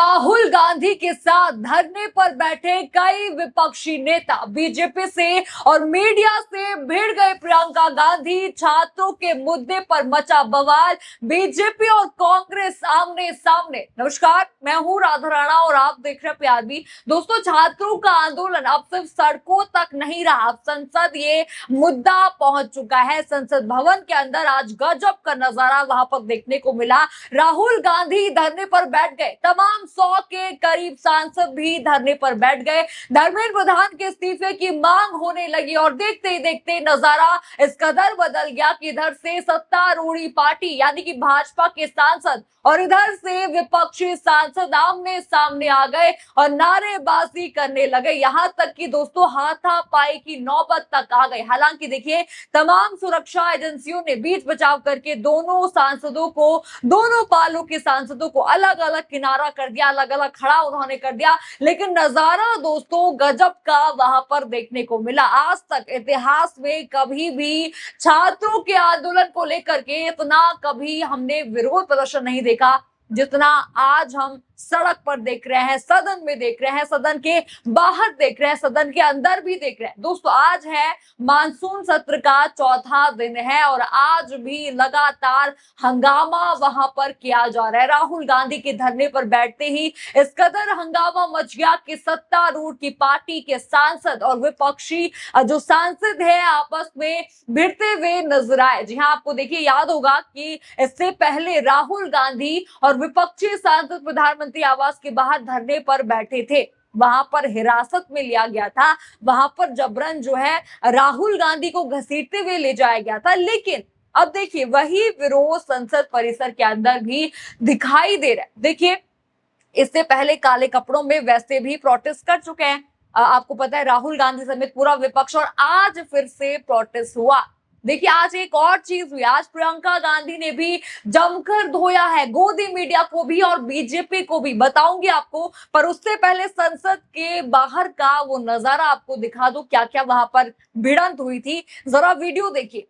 राहुल गांधी के साथ धरने पर बैठे कई विपक्षी नेता बीजेपी से और मीडिया से भिड़ गए प्रियंका गांधी। छात्रों के मुद्दे पर मचा बवाल, बीजेपी और कांग्रेस आमने सामने। नमस्कार, मैं हूं राधा राणा और आप देख रहे हैं प्यार भी। दोस्तों, छात्रों का आंदोलन अब सिर्फ सड़कों तक नहीं रहा, अब संसद ये मुद्दा पहुंच चुका है। संसद भवन के अंदर आज गजब का नजारा वहां पर देखने को मिला। राहुल गांधी धरने पर बैठ गए, तमाम 100 के करीब सांसद भी धरने पर बैठ गए। धर्मेंद्र प्रधान के इस्तीफे की मांग होने लगी और देखते ही देखते नजारा इस कदर बदल गया कि इधर से सत्तारूढ़ी पार्टी यानी कि भाजपा के सांसद और इधर से विपक्षी सांसद आमने सामने आ गए और नारेबाजी करने लगे। यहां तक कि दोस्तों हाथापाई की नौबत तक आ गई। हालांकि देखिए, तमाम सुरक्षा एजेंसियों ने बीच बचाव करके दोनों सांसदों को, दोनों पालों के सांसदों को अलग अलग किनारा कर दिया, अलग अलग खड़ा उन्होंने कर दिया। लेकिन नजारा दोस्तों गजब का वहां पर देखने को मिला। आज तक इतिहास में कभी भी छात्रों के आंदोलन को लेकर के इतना कभी हमने विरोध प्रदर्शन नहीं देखा जितना आज हम सड़क पर देख रहे हैं, सदन में देख रहे हैं, सदन के बाहर देख रहे हैं, सदन के अंदर भी देख रहे हैं। दोस्तों, आज है मानसून सत्र का चौथा दिन है और आज भी लगातार हंगामा वहां पर किया जा रहा है। राहुल गांधी के धरने पर बैठते ही इस कदर हंगामा मच गया कि सत्तारूढ़ की पार्टी के सांसद और विपक्षी जो सांसद है आपस में भिड़ते हुए नजर आए। जी हाँ, आपको देखिए याद होगा कि इससे पहले राहुल गांधी और विपक्षी सांसद प्रधानमंत्री आवास के बाहर धरने पर बैठे थे। वहां पर हिरासत में लिया गया था, वहां पर जबरन जो है राहुल गांधी को घसीटते हुए ले जाया गया था। लेकिन अब देखिए वही विरोध संसद परिसर के अंदर भी दिखाई दे रहा है। देखिए, इससे पहले काले कपड़ों में वैसे भी प्रोटेस्ट कर चुके हैं, आपको पता है, राहुल गांधी समेत पूरा विपक्ष, और आज फिर से प्रोटेस्ट हुआ। देखिए, आज एक और चीज हुई। आज प्रियंका गांधी ने भी जमकर धोया है गोदी मीडिया को भी और बीजेपी को भी, बताऊंगी आपको। पर उससे पहले संसद के बाहर का वो नजारा आपको दिखा दो, क्या क्या वहां पर भिड़ंत हुई थी। जरा वीडियो देखिए।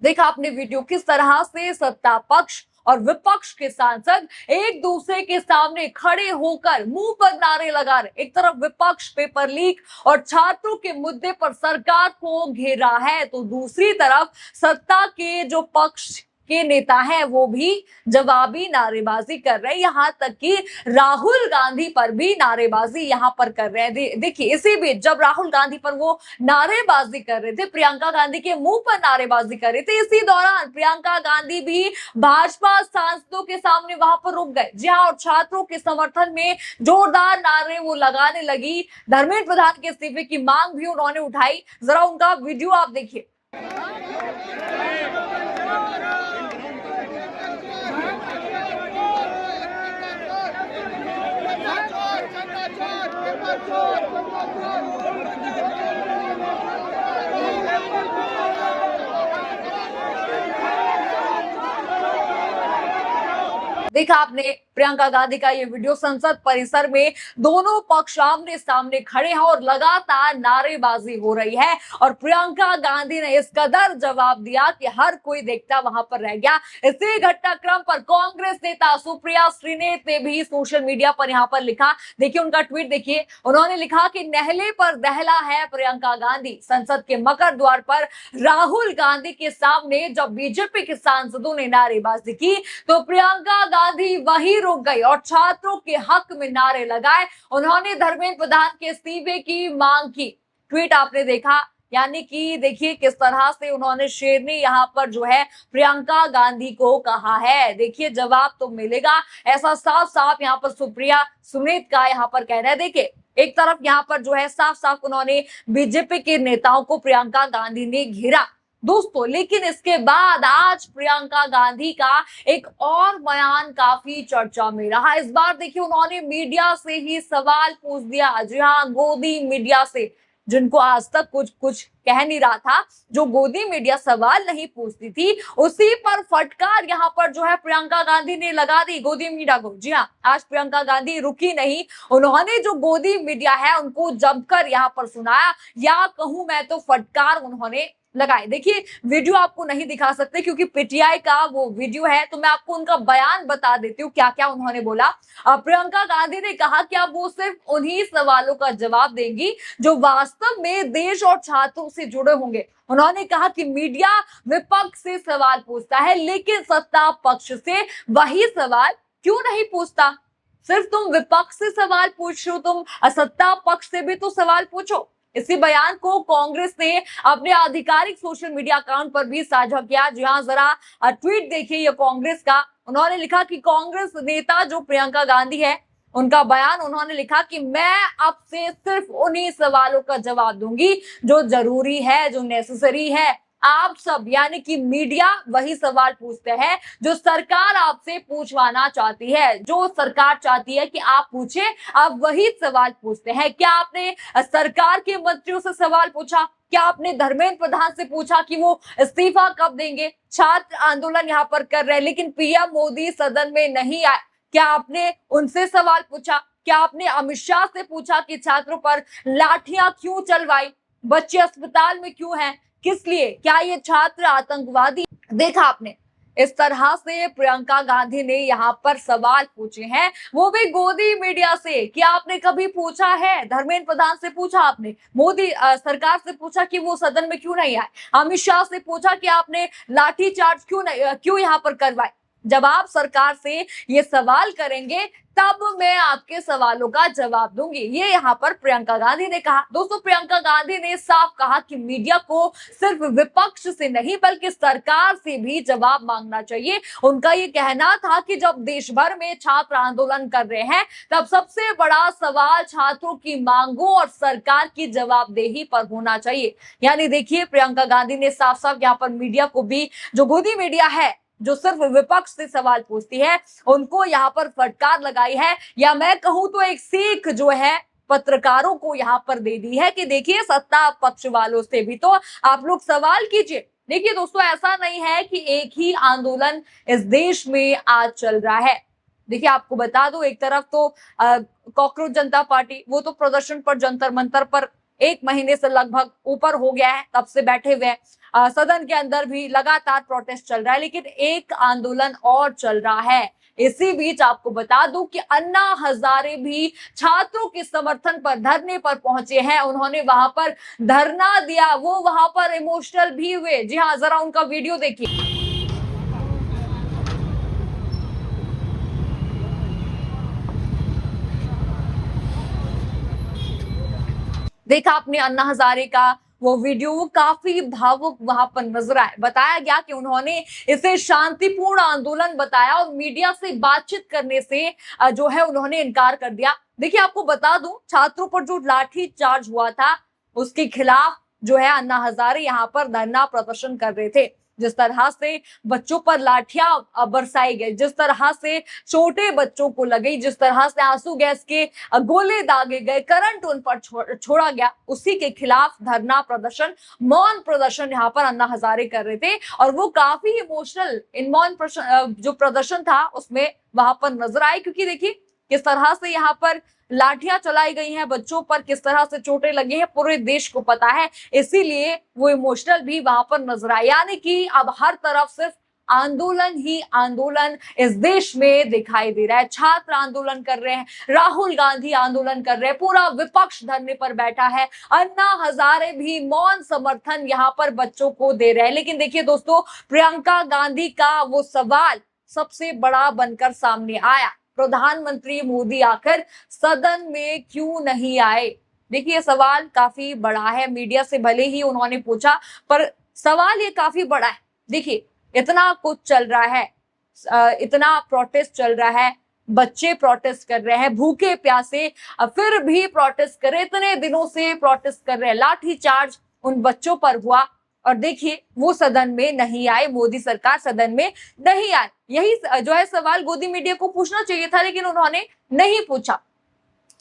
देखा आपने वीडियो, किस तरह से सत्ता पक्ष और विपक्ष के सांसद एक दूसरे के सामने खड़े होकर मुंह पर नारे लगा रहे। एक तरफ विपक्ष पेपर लीक और छात्रों के मुद्दे पर सरकार को घेरा है, तो दूसरी तरफ सत्ता के जो पक्ष के नेता हैं वो भी जवाबी नारेबाजी कर रहे हैं। यहां तक कि राहुल गांधी पर भी नारेबाजी यहां पर कर रहे हैं। देखिए, इसी बीच जब राहुल गांधी पर वो नारेबाजी कर रहे थे, प्रियंका गांधी के मुंह पर नारेबाजी कर रहे थे, इसी दौरान प्रियंका गांधी भी भाजपा सांसदों के सामने वहां पर रुक गए। जी हाँ, और छात्रों के समर्थन में जोरदार नारे वो लगाने लगी। धर्मेंद्र प्रधान के इस्तीफे की मांग भी उन्होंने उठाई। जरा उनका वीडियो आप देखिए। देखा आपने प्रियंका गांधी का ये वीडियो। संसद परिसर में दोनों पक्ष आमने सामने खड़े हैं और लगातार नारेबाजी हो रही है और प्रियंका गांधी ने इस कदर जवाब दिया कि हर कोई देखता वहां पर रह गया। इसी घटनाक्रम पर कांग्रेस नेता सुप्रिया श्रीनेत ने भी सोशल मीडिया पर यहां पर लिखा। देखिए उनका ट्वीट देखिए। उन्होंने लिखा कि नहले पर दहला है प्रियंका गांधी। संसद के मकर द्वार पर राहुल गांधी के सामने जब बीजेपी के सांसदों ने नारेबाजी की तो प्रियंका गांधी वही रुक गई और छात्रों के हक में नारे लगाए। उन्होंने धर्मेंद्र प्रधान के इस्तीफे की मांग की। ट्वीट आपने देखा, यानी कि देखिए किस तरह से उन्होंने शेरनी यहां पर जो है प्रियंका गांधी को कहा है। देखिए जवाब तो मिलेगा, ऐसा साफ साफ यहां पर सुप्रिया सुनीत का यहां पर कहना है। देखिए एक तरफ यहां पर जो है साफ साफ उन्होंने बीजेपी के नेताओं को प्रियंका गांधी ने घेरा दोस्तों, लेकिन इसके बाद आज प्रियंका गांधी का एक और बयान काफी चर्चा में रहा। इस बार देखिए उन्होंने मीडिया से ही सवाल पूछ दिया। जी हाँ, गोदी मीडिया से। जिनको आज तक कुछ कुछ कह नहीं रहा था, जो गोदी मीडिया सवाल नहीं पूछती थी, उसी पर फटकार यहाँ पर जो है प्रियंका गांधी ने लगा दी गोदी मीडिया को। जी हाँ, आज प्रियंका गांधी रुकी नहीं, उन्होंने जो गोदी मीडिया है उनको जमकर यहाँ पर सुनाया, या कहूं मैं तो फटकार उन्होंने लगाए। देखिए वीडियो आपको नहीं दिखा सकते क्योंकि पीटीआई का वो वीडियो है, तो मैं आपको उनका बयान बता देती हूँ क्या क्या उन्होंने बोला। प्रियंका गांधी ने कहा कि अब वो सिर्फ उन्हीं सवालों का जवाब देंगी जो वास्तव में देश और छात्रों से जुड़े होंगे। उन्होंने कहा कि मीडिया विपक्ष से सवाल पूछता है, लेकिन सत्ता पक्ष से वही सवाल क्यों नहीं पूछता। सिर्फ तुम विपक्ष से सवाल पूछ रहे हो, तुम सत्ता पक्ष से भी तो सवाल पूछो। इसी बयान को कांग्रेस ने अपने आधिकारिक सोशल मीडिया अकाउंट पर भी साझा किया। जी हाँ, जरा ट्वीट देखिए ये कांग्रेस का। उन्होंने लिखा कि कांग्रेस नेता जो प्रियंका गांधी है, उनका बयान, उन्होंने लिखा कि मैं अब से सिर्फ उन्हीं सवालों का जवाब दूंगी जो जरूरी है, जो नेसेसरी है। आप सब यानी कि मीडिया वही सवाल पूछते हैं जो सरकार आपसे पूछवाना चाहती है, जो सरकार चाहती है कि आप पूछे, आप वही सवाल पूछते हैं। क्या आपने सरकार के मंत्रियों से सवाल पूछा? क्या आपने धर्मेंद्र प्रधान से पूछा कि वो इस्तीफा कब देंगे? छात्र आंदोलन यहाँ पर कर रहे हैं लेकिन पीएम मोदी सदन में नहीं आए, क्या आपने उनसे सवाल पूछा? क्या आपने अमित शाह से पूछा कि छात्रों पर लाठियां क्यों चलवाई, बच्चे अस्पताल में क्यों हैं, किस लिए, क्या ये छात्र आतंकवादी? देखा आपने, इस तरह से प्रियंका गांधी ने यहाँ पर सवाल पूछे हैं, वो भी गोदी मीडिया से। क्या आपने कभी पूछा है? धर्मेंद्र प्रधान से पूछा आपने, मोदी सरकार से पूछा कि वो सदन में क्यों नहीं आए, अमित शाह से पूछा कि आपने लाठी चार्ज क्यों यहाँ पर करवाए? जब आप सरकार से ये सवाल करेंगे तब मैं आपके सवालों का जवाब दूंगी, ये यहाँ पर प्रियंका गांधी ने कहा। दोस्तों, प्रियंका गांधी ने साफ कहा कि मीडिया को सिर्फ विपक्ष से नहीं बल्कि सरकार से भी जवाब मांगना चाहिए। उनका ये कहना था कि जब देश भर में छात्र आंदोलन कर रहे हैं तब सबसे बड़ा सवाल छात्रों की मांगों और सरकार की जवाबदेही पर होना चाहिए। यानी देखिए, प्रियंका गांधी ने साफ साफ यहाँ पर मीडिया को भी, जो गोदी मीडिया है जो सिर्फ विपक्ष से सवाल पूछती है, उनको यहाँ पर फटकार लगाई है, या मैं कहूं तो एक सीख जो है पत्रकारों को यहाँ पर दे दी है कि देखिए सत्ता पक्ष वालों से भी तो आप लोग सवाल कीजिए। देखिए दोस्तों, ऐसा नहीं है कि एक ही आंदोलन इस देश में आज चल रहा है। देखिए आपको बता दो, एक तरफ तो कॉकरोच जनता पार्टी, वो तो प्रदर्शन पर जंतर मंतर पर 1 महीने से लगभग ऊपर हो गया है, तब से बैठे हुए हैं। सदन के अंदर भी लगातार प्रोटेस्ट चल रहा है, लेकिन एक आंदोलन और चल रहा है। इसी बीच आपको बता दूं कि अन्ना हजारे भी छात्रों के समर्थन पर धरने पर पहुंचे हैं। उन्होंने वहां पर धरना दिया, वो वहां पर इमोशनल भी हुए। जी हाँ, जरा उनका वीडियो देखिए। देखा आपने अन्ना हजारे का वो वीडियो, वो काफी भावुक वहां पर नजर आए। बताया गया कि उन्होंने इसे शांतिपूर्ण आंदोलन बताया और मीडिया से बातचीत करने से जो है उन्होंने इनकार कर दिया। देखिए आपको बता दूं, छात्रों पर जो लाठी चार्ज हुआ था उसके खिलाफ जो है अन्ना हजारे यहाँ पर धरना प्रदर्शन कर रहे थे। जिस तरह से बच्चों पर लाठियां बरसाई गई, जिस तरह से छोटे बच्चों को लगी, जिस तरह से आंसू गैस के गोले दागे गए, करंट उन पर छोड़ा गया, उसी के खिलाफ धरना प्रदर्शन, मौन प्रदर्शन यहाँ पर अन्ना हजारे कर रहे थे। और वो काफी इमोशनल इन मौन जो प्रदर्शन था उसमें वहां पर नजर आए, क्योंकि देखिए किस तरह से यहाँ पर लाठियां चलाई गई हैं बच्चों पर, किस तरह से चोटें लगी हैं, पूरे देश को पता है। इसीलिए वो इमोशनल भी वहां पर नजर आए। यानी कि अब हर तरफ सिर्फ आंदोलन ही आंदोलन इस देश में दिखाई दे रहा है। छात्र आंदोलन कर रहे हैं, राहुल गांधी आंदोलन कर रहे हैं, पूरा विपक्ष धरने पर बैठा है, अन्ना हजारे भी मौन समर्थन यहाँ पर बच्चों को दे रहे हैं। लेकिन देखिए दोस्तों, प्रियंका गांधी का वो सवाल सबसे बड़ा बनकर सामने आया, प्रधानमंत्री मोदी आखिर सदन में क्यों नहीं आए। देखिए सवाल काफी बड़ा है, मीडिया से भले ही उन्होंने पूछा पर सवाल ये काफी बड़ा है। देखिए इतना कुछ चल रहा है, इतना प्रोटेस्ट चल रहा है, बच्चे प्रोटेस्ट कर रहे हैं भूखे प्यासे, फिर भी प्रोटेस्ट कर रहे, इतने दिनों से प्रोटेस्ट कर रहे हैं, लाठी चार्ज उन बच्चों पर हुआ और देखिए वो सदन में नहीं आए, मोदी सरकार सदन में नहीं आए। यही जो है सवाल गोदी मीडिया को पूछना चाहिए था, लेकिन उन्होंने नहीं पूछा।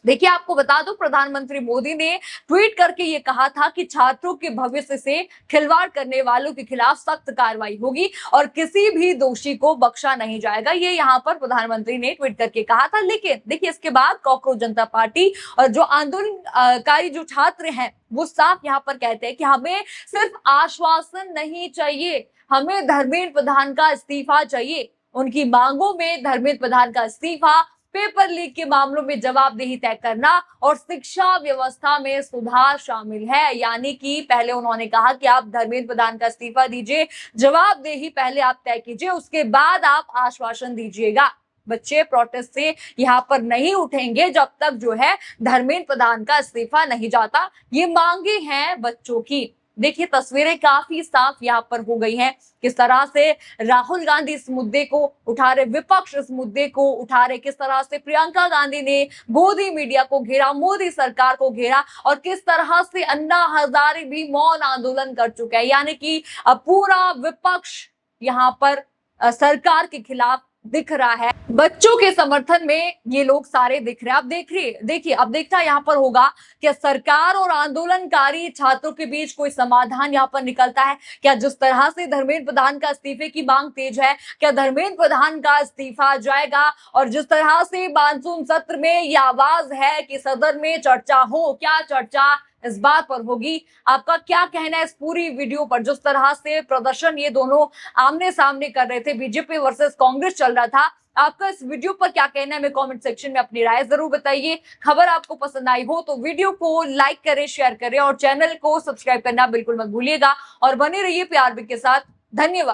देखिए, आपको बता दूं, प्रधानमंत्री मोदी ने ट्वीट करके ये कहा था कि छात्रों के भविष्य से खिलवाड़ करने वालों के खिलाफ सख्त कार्रवाई होगी और किसी भी दोषी को बख्शा नहीं जाएगा। ये यहाँ पर प्रधानमंत्री ने ट्वीट करके कहा था। लेकिन देखिए, इसके बाद कॉकरोच जनता पार्टी और जो आंदोलनकारी जो छात्र हैं वो साफ यहाँ पर कहते हैं कि हमें सिर्फ आश्वासन नहीं चाहिए, हमें धर्मेंद्र प्रधान का इस्तीफा चाहिए। उनकी मांगों में धर्मेंद्र प्रधान का इस्तीफा, पेपर लीक के मामलों में जवाबदेही तय करना और शिक्षा व्यवस्था में सुधार शामिल है। यानी कि पहले उन्होंने कहा कि आप धर्मेंद्र प्रधान का इस्तीफा दीजिए, जवाबदेही पहले आप तय कीजिए, उसके बाद आप आश्वासन दीजिएगा। बच्चे प्रोटेस्ट से यहाँ पर नहीं उठेंगे जब तक जो है धर्मेंद्र प्रधान का इस्तीफा नहीं जाता। ये मांगे हैं बच्चों की। देखिए, तस्वीरें काफी साफ यहाँ पर हो गई हैं, किस तरह से राहुल गांधी इस मुद्दे को उठा रहे, विपक्ष इस मुद्दे को उठा रहे, किस तरह से प्रियंका गांधी ने गोदी मीडिया को घेरा, मोदी सरकार को घेरा और किस तरह से अन्ना हजारे भी मौन आंदोलन कर चुके हैं। यानी कि अब पूरा विपक्ष यहाँ पर सरकार के खिलाफ दिख रहा है। बच्चों के समर्थन में ये लोग सारे दिख रहे हैं। अब देखिए, अब देखना यहाँ पर होगा कि सरकार और आंदोलनकारी छात्रों के बीच कोई समाधान यहाँ पर निकलता है क्या? जिस तरह से धर्मेंद्र प्रधान का इस्तीफे की मांग तेज है, क्या धर्मेंद्र प्रधान का इस्तीफा जाएगा? और जिस तरह से मानसून सत्र में ये आवाज है कि सदन में चर्चा हो, क्या चर्चा इस बात पर होगी? आपका क्या कहना है इस पूरी वीडियो पर? जिस तरह से प्रदर्शन ये दोनों आमने सामने कर रहे थे, बीजेपी वर्सेस कांग्रेस चल रहा था, आपका इस वीडियो पर क्या कहना है? हमें कमेंट सेक्शन में अपनी राय जरूर बताइए। खबर आपको पसंद आई हो तो वीडियो को लाइक करें, शेयर करें और चैनल को सब्सक्राइब करना बिल्कुल मत भूलिएगा और बने रहिए पीआरबी के साथ। धन्यवाद।